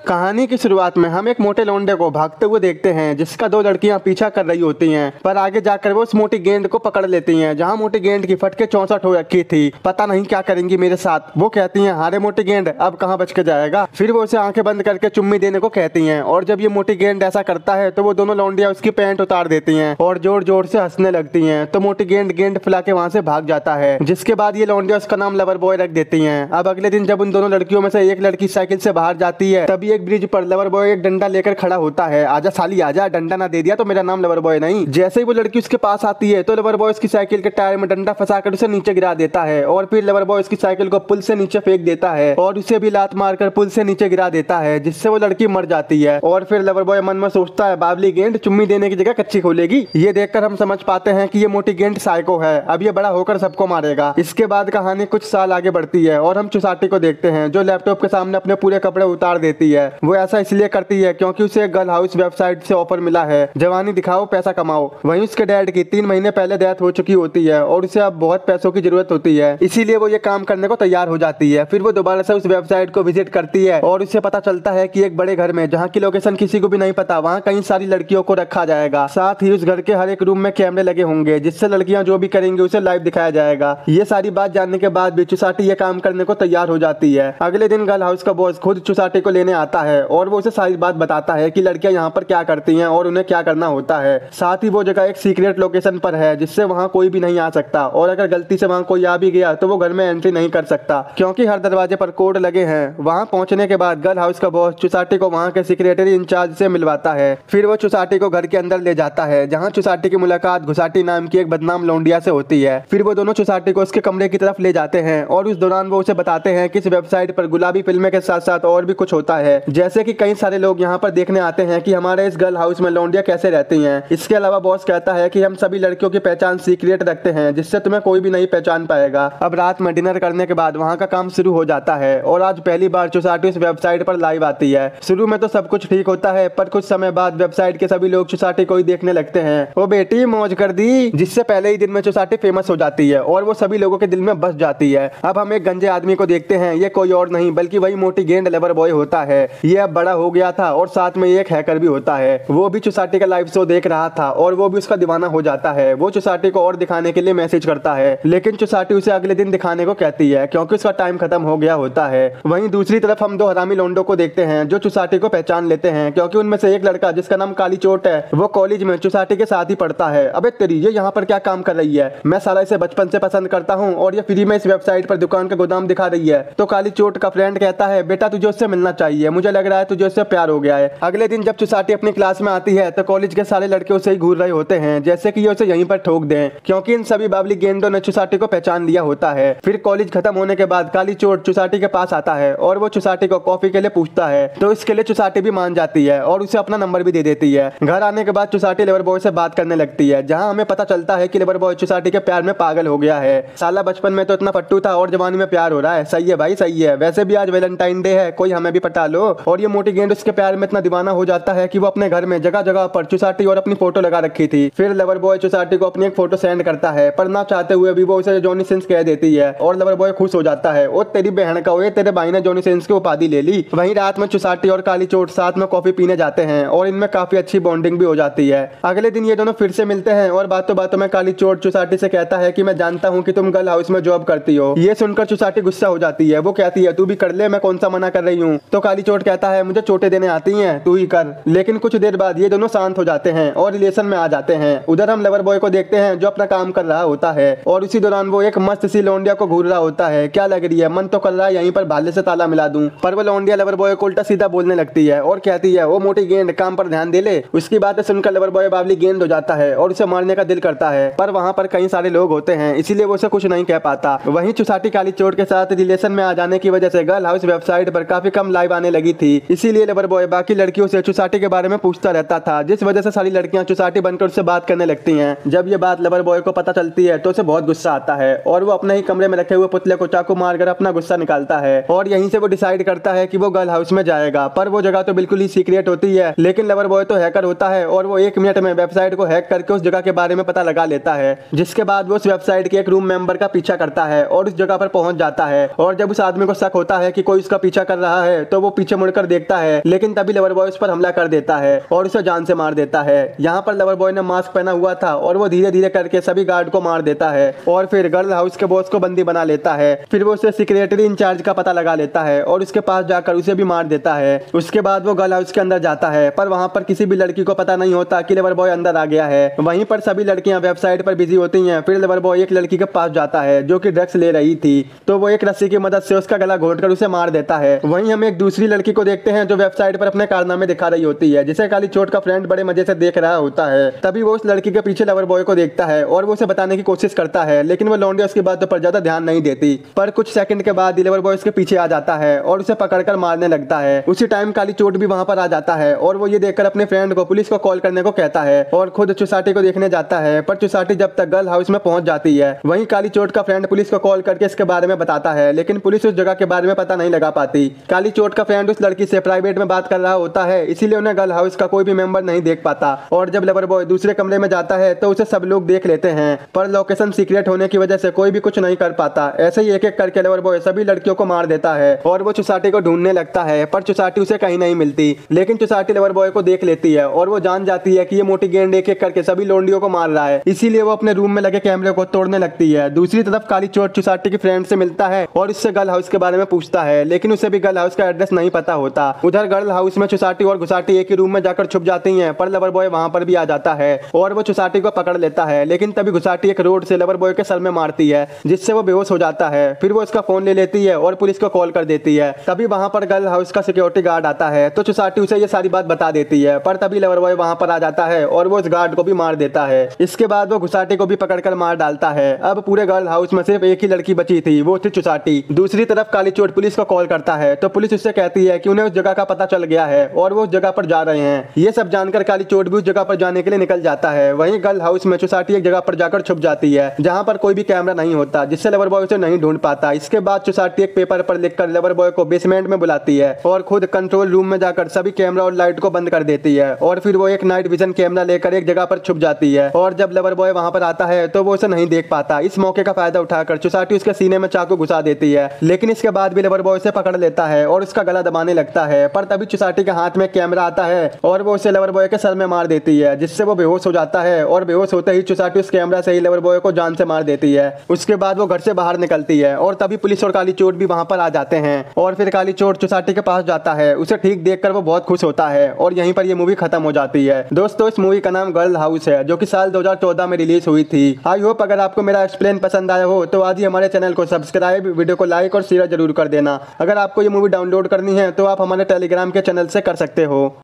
कहानी की शुरुआत में हम एक मोटे लौंडे को भागते हुए देखते हैं जिसका दो लड़कियां पीछा कर रही होती हैं, पर आगे जाकर वो उस मोटी गेंद को पकड़ लेती हैं जहां मोटी गेंद की फटके 64 हो रखी थी। पता नहीं क्या करेंगी मेरे साथ। वो कहती हैं, हारे मोटी गेंद, अब कहां बच के जाएगा। फिर वो उसे आंखें बंद करके चुम्मी देने को कहती हैं और जब ये मोटी गेंद ऐसा करता है तो वो दोनों लौंडियां उसकी पैंट उतार देती हैं और जोर जोर से हंसने लगती हैं। तो मोटी गेंद फैला के वहां से भाग जाता है, जिसके बाद ये लौंडियां उसका नाम लवर बॉय रख देती हैं। अब अगले दिन जब उन दोनों लड़कियों में से एक लड़की साइकिल से बाहर जाती है, तभी एक ब्रिज पर लवर बॉय एक डंडा लेकर खड़ा होता है। आजा साली आजा, डंडा ना दे दिया तो मेरा नाम लवर बॉय नहीं। जैसे ही वो लड़की उसके पास आती है तो लवर बॉय उसकी साइकिल के टायर में डंडा फंसाकर उसे नीचे गिरा देता है और फिर लवर बॉय उसकी साइकिल को पुल से नीचे फेंक देता है और उसे भी लात मारकर पुल से नीचे गिरा देता है, जिससे वो लड़की मर जाती है। और फिर लवर बॉय मन में सोचता है, बावली गेंद चुम्मी देने की जगह कच्ची खोलेगी। ये देखकर हम समझ पाते हैं कि ये मोटी गेंद साइको है, अब ये बड़ा होकर सबको मारेगा। इसके बाद कहानी कुछ साल आगे बढ़ती है और हम चुसाटी को देखते हैं जो लैपटॉप के सामने अपने पूरे कपड़े उतार देती है। वो ऐसा इसलिए करती है क्योंकि उसे एक गर्ल हाउस वेबसाइट से ऑफर मिला है, जवानी दिखाओ पैसा कमाओ। वहीं उसके डैड की 3 महीने पहले डेथ हो चुकी होती है और उसे अब बहुत पैसों की जरूरत होती है, इसीलिए वो ये काम करने को तैयार हो जाती है। फिर वो दोबारा से उस वेबसाइट को विजिट करती है और उसे पता चलता है कि एक बड़े घर में, जहाँ की लोकेशन किसी को भी नहीं पता, वहाँ कई सारी लड़कियों को रखा जाएगा। साथ ही उस घर के हर एक रूम में कैमरे लगे होंगे जिससे लड़कियां जो भी करेंगी उसे लाइव दिखाया जाएगा। ये सारी बात जानने के बाद भी चुसाटी ये काम करने को तैयार हो जाती है। अगले दिन गर्ल हाउस का बॉस खुद चुसाटी को लेने आता है और वो उसे सारी बात बताता है कि लड़कियां यहाँ पर क्या करती हैं और उन्हें क्या करना होता है। साथ ही वो जगह एक सीक्रेट लोकेशन पर है जिससे वहाँ कोई भी नहीं आ सकता और अगर गलती से वहाँ कोई आ भी गया तो वो घर में एंट्री नहीं कर सकता क्योंकि हर दरवाजे पर कोड लगे हैं। वहाँ पहुँचने के बाद गर्ल हाउस का बॉस चुसाटी को वहाँ के सेक्रेटरी इंचार्ज से मिलवाता है। फिर वो चुसाटी को घर के अंदर ले जाता है जहाँ चुसाटी की मुलाकात घुसाटी नाम की एक बदनाम लौंडिया से होती है। फिर वो दोनों चुसाटी को उसके कमरे की तरफ ले जाते हैं और उस दौरान वो उसे बताते हैं कि इस वेबसाइट पर गुलाबी फिल्में के साथ साथ और भी कुछ होता है, जैसे कि कई सारे लोग यहाँ पर देखने आते हैं कि हमारे इस गर्ल हाउस में लौंडिया कैसे रहती हैं। इसके अलावा बॉस कहता है कि हम सभी लड़कियों की पहचान सीक्रेट रखते हैं जिससे तुम्हें कोई भी नहीं पहचान पाएगा। अब रात में डिनर करने के बाद वहाँ का काम शुरू हो जाता है और आज पहली बार चुसाटी इस वेबसाइट पर लाइव आती है। शुरू में तो सब कुछ ठीक होता है, पर कुछ समय बाद वेबसाइट के सभी लोग चुसाटी को ही देखने लगते हैं। ओ बेटी मौज कर दी, जिससे पहले ही दिन में चुसाटी फेमस हो जाती है और वो सभी लोगों के दिल में बस जाती है। अब हम एक गंजे आदमी को देखते हैं, ये कोई और नहीं बल्कि वही मोटी गेंद लवर बॉय होता है। ये अब बड़ा हो गया था और साथ में एक हैकर भी होता है। वो भी चुसाटी का लाइव शो देख रहा था और वो भी उसका दीवाना हो जाता है। वो चुसाटी को और दिखाने के लिए मैसेज करता है, लेकिन चुसाटी उसे अगले दिन दिखाने को कहती है क्योंकि उसका टाइम खत्म हो गया होता है। वहीं दूसरी तरफ हम 2 हरामी लोंडो को देखते हैं जो चुसाटी को पहचान लेते हैं क्योंकि उनमें से एक लड़का जिसका नाम काली चोट है वो कॉलेज में चुसाटी के साथ ही पढ़ता है। अबे तेरी, ये यहाँ पर क्या काम कर रही है? मैं साला इसे बचपन से पसंद करता हूँ और ये फ्री में इस वेबसाइट पर दुकान का गोदाम दिखा रही है। तो काली चोट का फ्रेंड कहता है, बेटा तुझे उससे मिलना चाहिए, मुझे लग रहा है तुझे उससे प्यार हो गया है। अगले दिन जब चुसाटी अपनी क्लास में आती है तो कॉलेज के सारे लड़के उसे ही घूर रहे होते हैं जैसे कि ये उसे यहीं पर ठोक दें, क्योंकि इन सभी बावली गेंडों ने चुसाटी को पहचान लिया होता है। फिर कॉलेज खत्म होने के बाद काली चोट चुसाटी के पास आता है और वो चुसाटी को कॉफी के लिए पूछता है, तो इसके लिए चुसाटी भी मान जाती है और उसे अपना नंबर भी दे देती है। घर आने के बाद चुसाटी लवर बॉय से बात करने लगती है, जहाँ हमें पता चलता है कि लवर बॉय चुसाटी के प्यार में पागल हो गया है। साला बचपन में तो इतना फट्टू था और जवानी में प्यार हो रहा है। सही है भाई सही है, वैसे भी आज वैलेंटाइन डे है, कोई हमें भी पटा लो। और ये मोटी गेंद उसके प्यार में इतना दीवाना हो जाता है कि वो अपने घर में जगह जगह पर चुसाटी और अपनी फोटो लगा रखी थी। फिर लवर बॉय चुसाटी को अपनी एक फोटो सेंड करता है, पर ना चाहते हुए भी वो उसे जॉनी सिंस कह देती है और लवर बॉय खुश हो जाता है। ओ तेरी बहन का, ओए तेरे भाई ने जॉनी सिंस की उपाधि ले ली। वहीं रात में चुसाटी और काली चोट साथ में कॉफी पीने जाते हैं और इनमें काफी अच्छी बॉन्डिंग भी हो जाती है। अगले दिन ये दोनों फिर से मिलते हैं और बातों बातों में काली चोट चुसाटी से कहता है कि मैं जानता हूँ कि तुम गर्ल हाउस में जॉब करती हो। ये सुनकर चुसाटी गुस्सा हो जाती है। वो कहती है, तू भी कर ले, मैं कौन सा मना कर रही हूँ। तो काली चोट कहता है, मुझे चोटें देने आती हैं, तू ही कर। लेकिन कुछ देर बाद ये दोनों शांत हो जाते हैं और रिलेशन में आ जाते हैं। उधर हम लवर बॉय को देखते हैं जो अपना काम कर रहा होता है और उसी दौरान वो एक मस्त सी लौंडिया को घूर रहा होता है। क्या लग रही है, मन तो कर रहा है यहीं पर भाले से ताला मिला दूं, पर वो लौंडिया लवर बॉय को उल्टा सीधा बोलने लगती है और कहती है, वो मोटी गेंद काम पर ध्यान दे ले। उसकी बातें सुनकर लवर बॉय बावली गेंद हो जाता है और उसे मारने का दिल करता है, पर वहाँ पर कई सारे लोग होते हैं इसीलिए वो उसे कुछ नहीं कह पाता। वहीं चुसाटी काली चोट के साथ रिलेशन में आ जाने की वजह से गर्ल हाउस वेबसाइट पर काफी कम लाइव आने लगी थी, इसीलिए लवर बॉय बाकी लड़कियों से चुसाटी के बारे में पूछता रहता था, जिस वजह से सारी लड़कियां चुसाटी बनकर उससे बात करने लगती हैं। जब ये बात लवर बॉय को पता चलती है तो उसे बहुत गुस्सा आता है और वो अपने ही कमरे में रखे हुए पुतले को चाकू मारकर अपना गुस्सा निकालता है और यहीं से वो डिसाइड करता है कि वो गर्ल हाउस में जाएगा। पर वो जगह तो बिल्कुल ही सीक्रेट होती है, लेकिन लवर बॉय तो हैकर होता है और वो 1 मिनट में वेबसाइट को हैक करके उस जगह के बारे में पता लगा लेता है, जिसके बाद वो उस वेबसाइट के एक रूम मेंबर का पीछा करता है और उस जगह पर पहुंच जाता है। और जब उस आदमी को शक होता है कि कोई उसका पीछा कर रहा है तो वो पीछे मुड़कर देखता है, लेकिन तभी लवर बॉय उस पर हमला कर देता है और उसे जान से मार देता है। यहाँ पर लवर बॉय ने मास्क पहना हुआ था और वो धीरे धीरे करके सभी गार्ड को मार देता है और फिर गर्ल हाउस के बॉस को बंदी बना लेता है। फिर वो उसे सेक्रेटरी इंचार्ज का पता लगा लेता है और उसके पास जाकर उसे भी मार देता है। उसके बाद वो गर्ल हाउस के अंदर जाता है, पर वहाँ पर किसी भी लड़की को पता नहीं होता कि लवर बॉय अंदर आ गया है। वहीं पर सभी लड़कियां वेबसाइट पर बिजी होती हैं। फिर लवर बॉय एक लड़की के पास जाता है जो कि ड्रग्स ले रही थी, तो वो एक रस्सी की मदद से उसका गला घोटकर उसे मार देता है। वहीं हम एक दूसरी लड़की को देखते हैं जो वेबसाइट पर अपने कारनामे दिखा रही होती है, जिसे काली चोट का फ्रेंड बड़े मजे से देख रहा होता है। तभी वो उस लड़की के पीछे लवर बॉय को देखता है और वो उसे बताने की कोशिश करता है, लेकिन वो लौंडी उसकी बातों पर ज्यादा ध्यान नहीं देती। पर कुछ सेकंड के बाद लवर बॉय उसके पीछे आ जाता है और उसे पकड़कर मारने लगता है। उसी टाइम काली चोट भी वहां पर आ जाता है और वो ये देखकर अपने फ्रेंड को पुलिस को कॉल करने को कहता है और खुद चुसाटी को देखने जाता है। पर चुसाटी जब तक गर्ल हाउस में पहुंच जाती है, वहीं काली चोट का फ्रेंड पुलिस को कॉल करके इसके बारे में बताता है, लेकिन पुलिस उस जगह के बारे में पता नहीं लगा पाती। काली चोट का फ्रेंड उस लड़की से प्राइवेट में बात कर रहा होता है, इसीलिए उन्हें गर्ल हाउस का कोई भी मेंबर नहीं देख पाता। और जब लवर बॉय दूसरे कमरे में जाता है तो उसे सब लोग देख लेते हैं, पर लोकेशन सीक्रेट होने की वजह से कोई भी कुछ नहीं कर पाता। ऐसे ही एक एक करके लवर बॉय सभी लड़कियों को मार देता है और वो चुसाटी को ढूंढने लगता है, पर चुसाटी उसे कहीं नहीं मिलती। लेकिन चुसाटी लवर बॉय को देख लेती है और वो जान जाती है कि ये मोटी गेंड एक एक करके सभी लोंडियों को मार रहा है, इसीलिए वो अपने रूम में लगे कैमरे को तोड़ने लगती है। दूसरी तरफ काली चोट चुसाटी की फ्रेंड से मिलता है और उससे गर्ल हाउस के बारे में पूछता है, लेकिन उसे भी गर्ल हाउस का एड्रेस नहीं पता होता। उधर गर्ल हाउस में चुसाटी और घुसाटी एक ही रूम में जाकर छुप जाती हैं, पर लवर बॉय वहां पर भी आ जाता है और वो चुसाटी को पकड़ लेता है। लेकिन तभी घुसाटी एक रोड से लवर बॉय के सर में मारती है, जिससे वो बेहोश हो जाता है। फिर वो उसका फोन ले लेती है और पुलिस को कॉल कर देती है। तभी वहां पर गर्ल हाउस का सिक्योरिटी गार्ड आता है, तो चुसाटी उसे ये सारी बात बता देती है, पर तभी लवर बॉय वहां पर आ जाता है और वो उस गार्ड को भी मार देता है। इसके बाद वो घुसाटी को भी पकड़कर मार डालता है। अब पूरे गर्ल हाउस में सिर्फ एक ही लड़की बची थी, वो थी चुसाटी। दूसरी तरफ काली चोट पुलिस को कॉल करता है, तो पुलिस उससे कहती है कि उन्हें उस जगह का पता चल गया है और वो उस जगह पर जा रहे हैं। ये सब जानकर काली चोट भी उस जगह पर जाने के लिए निकल जाता है। वहीं गर्ल हाउस में चुसाटी एक जगह पर जाकर छुप जाती है, जहाँ पर कोई भी कैमरा नहीं होता, जिससे लवर बॉय उसे नहीं ढूंढ पाता। इसके बाद चुसाटी एक पेपर पर लिखकर लवर बॉय को बेसमेंट में बुलाती है और खुद कंट्रोल रूम में जाकर सभी कैमरा और लाइट को बंद कर देती है और फिर वो एक नाइट विजन कैमरा लेकर एक जगह पर छुप जाती है। और जब लवर बॉय वहां पर आता है तो वो उसे नहीं देख पाता। इस मौके का फायदा उठाकर चुसाटी उसके सीने में चाकू घुसा देती है, लेकिन इसके बाद भी लवर बॉय उसे पकड़ लेता है और उसका गला दबाने लगता है। पर तभी चुसाटी के हाथ में कैमरा आता है और वो उसे लवर बॉय के सर में मार देती है, जिससे वो बेहोश हो जाता है और बेहोश होते ही चुसाटी उस कैमरा से ही लवर बॉय को जान से मार देती है। उसके बाद वो घर से बाहर निकलती है और तभी पुलिस और काली चोट भी वहां पर आ जाते हैं और फिर काली चोट चुसाटी के पास जाता है। उसे ठीक देखकर वो बहुत खुश होता है और यहीं पर ये मूवी खत्म हो जाती है। दोस्तों, इस मूवी का नाम गर्ल हाउस है, जो कि साल 2014 में रिलीज हुई थी। आई होप अगर आपको मेरा एक्सप्लेन पसंद आया हो तो आज ही हमारे चैनल को सब्सक्राइब, वीडियो को लाइक और शेयर जरूर कर देना। अगर आपको ये मूवी डाउनलोड करनी है तो आप हमारे टेलीग्राम के चैनल से कर सकते हो।